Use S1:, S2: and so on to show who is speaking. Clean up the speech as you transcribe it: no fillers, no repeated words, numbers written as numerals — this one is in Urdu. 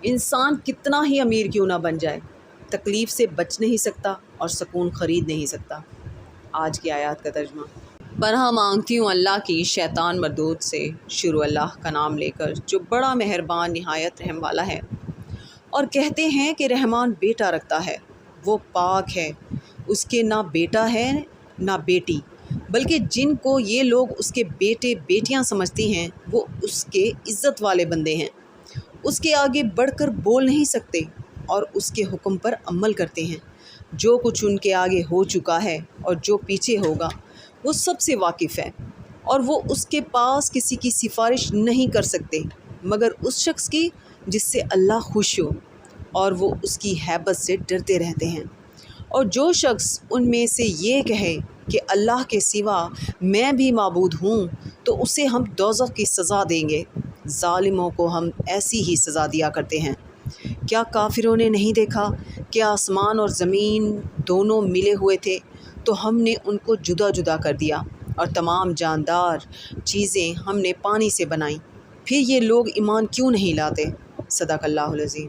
S1: انسان کتنا ہی امیر کیوں نہ بن جائے، تکلیف سے بچ نہیں سکتا اور سکون خرید نہیں سکتا۔ آج کی آیات کا ترجمہ۔ پناہ مانگتی ہوں اللہ کی شیطان مردود سے، شروع اللہ کا نام لے کر جو بڑا مہربان نہایت رحم والا ہے۔ اور کہتے ہیں کہ رحمان بیٹا رکھتا ہے، وہ پاک ہے، اس کے نہ بیٹا ہے نہ بیٹی، بلکہ جن کو یہ لوگ اس کے بیٹے بیٹیاں سمجھتی ہیں وہ اس کے عزت والے بندے ہیں، اس کے آگے بڑھ کر بول نہیں سکتے اور اس کے حکم پر عمل کرتے ہیں۔ جو کچھ ان کے آگے ہو چکا ہے اور جو پیچھے ہوگا وہ سب سے واقف ہے، اور وہ اس کے پاس کسی کی سفارش نہیں کر سکتے مگر اس شخص کی جس سے اللہ خوش ہو، اور وہ اس کی ہیبت سے ڈرتے رہتے ہیں۔ اور جو شخص ان میں سے یہ کہے کہ اللہ کے سوا میں بھی معبود ہوں تو اسے ہم دوزخ کی سزا دیں گے، ظالموں کو ہم ایسی ہی سزا دیا کرتے ہیں۔ کیا کافروں نے نہیں دیکھا کہ آسمان اور زمین دونوں ملے ہوئے تھے تو ہم نے ان کو جدا جدا کر دیا، اور تمام جاندار چیزیں ہم نے پانی سے بنائیں، پھر یہ لوگ ایمان کیوں نہیں لاتے؟ صدق اللہ العظیم۔